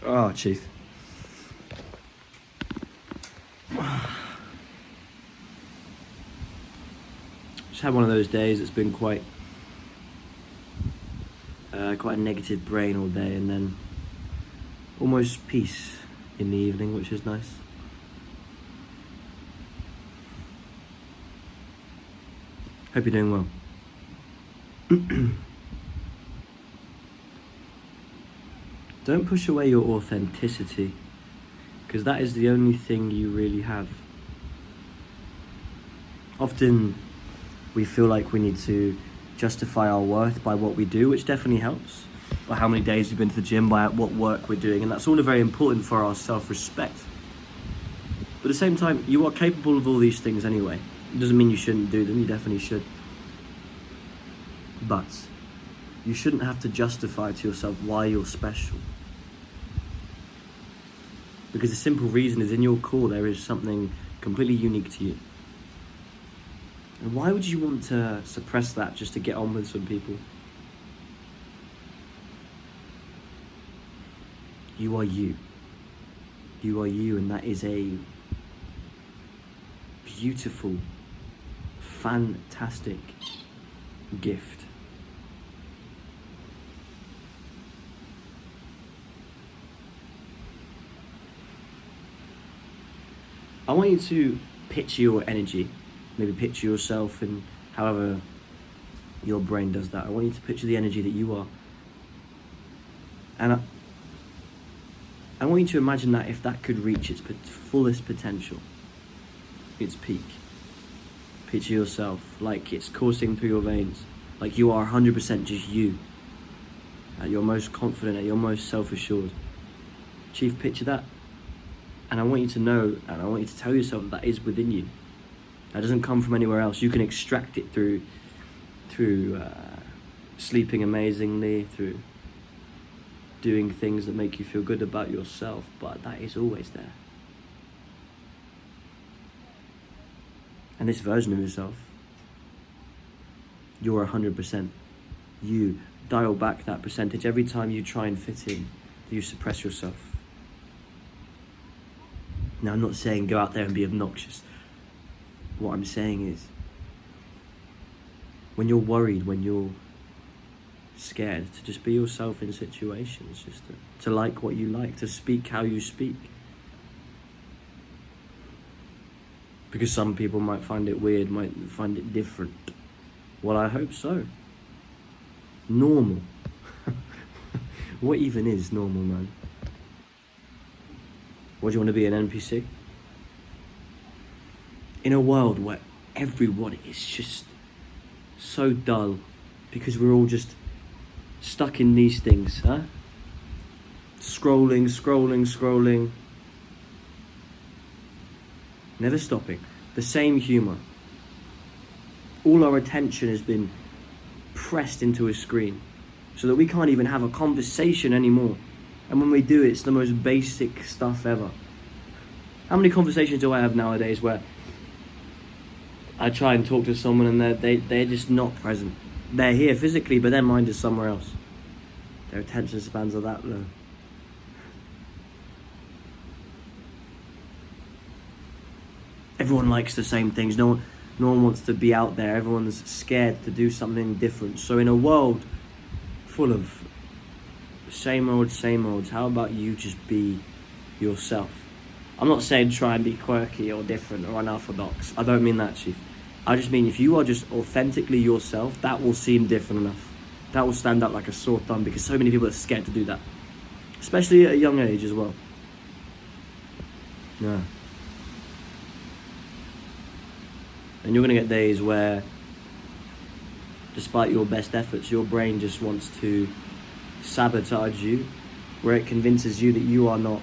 Oh, Chief. Just had one of those days. It's been quite a negative brain all day, and then almost peace in the evening, which is nice. Hope you're doing well. Don't push away your authenticity, because that is the only thing you really have. Often we feel like we need to justify our worth by what we do, which definitely helps, by how many days we've been to the gym, by what work we're doing, and that's all very important for our self-respect. But at the same time, you are capable of all these things anyway. It doesn't mean you shouldn't do them, you definitely should. But you shouldn't have to justify to yourself why you're special. Because the simple reason is, in your core there is something completely unique to you. And why would you want to suppress that just to get on with some people? You are you. You are you, and that is a beautiful, fantastic gift. I want you to picture your energy. Maybe picture yourself in however your brain does that. I want you to picture the energy that you are. And I want you to imagine that if that could reach its fullest potential, its peak. Picture yourself like it's coursing through your veins, like you are 100% just you, at your most confident, at your most self-assured. Chief, picture that. And I want you to know, and I want you to tell yourself that is within you. That doesn't come from anywhere else. You can extract it through sleeping amazingly, through doing things that make you feel good about yourself, but that is always there. And this version of yourself, you're 100%. You dial back that percentage. Every time you try and fit in, you suppress yourself. Now, I'm not saying go out there and be obnoxious. What I'm saying is, when you're worried, when you're scared, to just be yourself in situations, just to like what you like, to speak how you speak. Because some people might find it weird, might find it different. Well, I hope so. Normal. What even is normal, man? What, do you want to be, an NPC? In a world where everyone is just so dull because we're all just stuck in these things, huh? Scrolling. Never stopping. The same humour. All our attention has been pressed into a screen so that we can't even have a conversation anymore. And when we do, it's the most basic stuff ever. How many conversations do I have nowadays where I try and talk to someone and they're just not present. They're here physically, but their mind is somewhere else. Their attention spans are that low. Everyone likes the same things. No one wants to be out there. Everyone's scared to do something different. So in a world full of same olds, how about you just be yourself? I'm not saying try and be quirky or different or unorthodox. I don't mean that, Chief. I just mean if you are just authentically yourself, that will seem different enough. That will stand out like a sore thumb, because so many people are scared to do that. Especially at a young age as well. Yeah. And you're going to get days where, despite your best efforts, your brain just wants to sabotage you, where it convinces you that you are not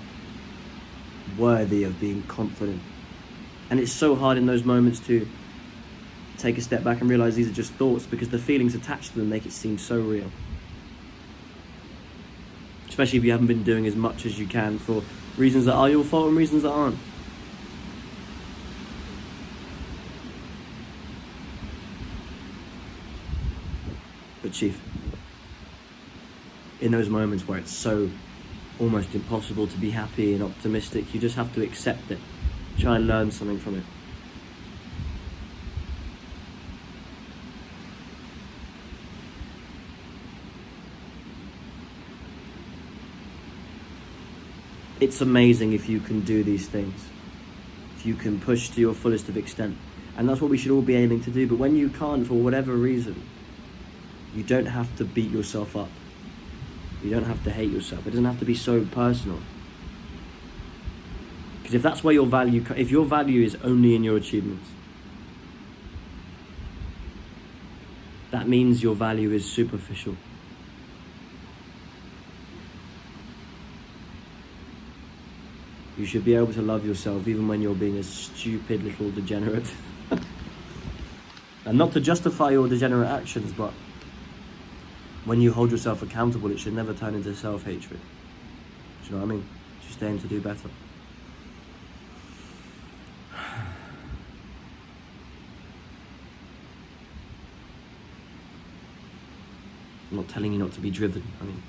worthy of being confident. And it's so hard in those moments to take a step back and realize these are just thoughts, because the feelings attached to them make it seem so real. Especially if you haven't been doing as much as you can for reasons that are your fault and reasons that aren't. But Chief, in those moments where it's so almost impossible to be happy and optimistic. You just have to accept it. Try and learn something from it. It's amazing if you can do these things, if you can push to your fullest of extent. And that's what we should all be aiming to do. But when you can't, for whatever reason, you don't have to beat yourself up. You don't have to hate yourself. It doesn't have to be so personal. Because if that's where your value, if your value is only in your achievements, that means your value is superficial. You should be able to love yourself even when you're being a stupid little degenerate. And not to justify your degenerate actions, but when you hold yourself accountable, it should never turn into self-hatred. Do you know what I mean? Just aim to do better. I'm not telling you not to be driven. I mean,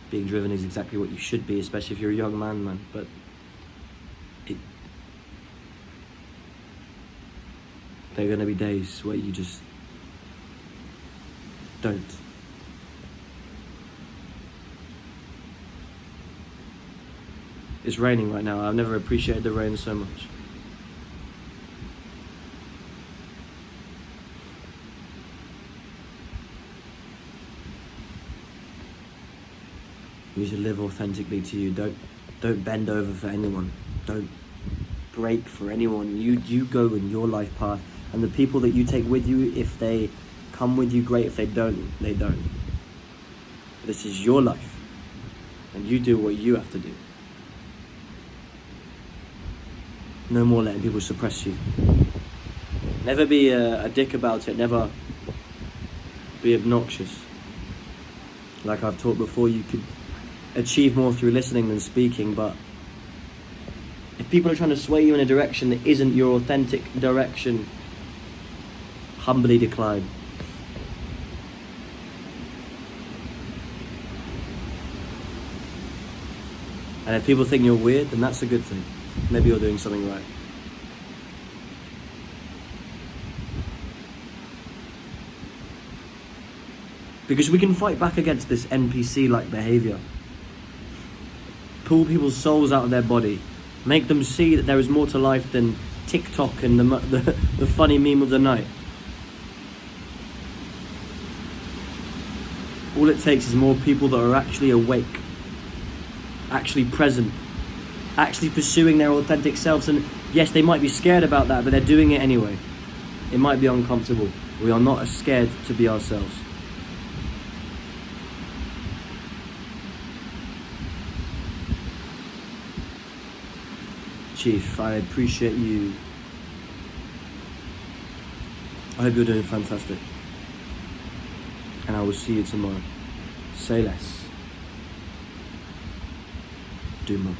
being driven is exactly what you should be, especially if you're a young man. But there are going to be days where you just don't. It's raining right now. I've never appreciated the rain so much. You should live authentically to you. Don't bend over for anyone. Don't break for anyone. You go in your life path, and the people that you take with you, if they come with you, great. If they don't, they don't. This is your life, and you do what you have to do. No more letting people suppress you. Never be a dick about it. Never be obnoxious. Like I've taught before, you could achieve more through listening than speaking, but if people are trying to sway you in a direction that isn't your authentic direction, humbly decline. And if people think you're weird, then that's a good thing. Maybe you're doing something right. Because we can fight back against this NPC-like behavior. Pull people's souls out of their body. Make them see that there is more to life than TikTok and the funny meme of the night. All it takes is more people that are actually awake, actually present, actually pursuing their authentic selves. And yes, they might be scared about that, but they're doing it anyway. It might be uncomfortable. We are not as scared to be ourselves. Chief, I appreciate you. I hope you're doing fantastic. And I will see you tomorrow. Say less. Do more.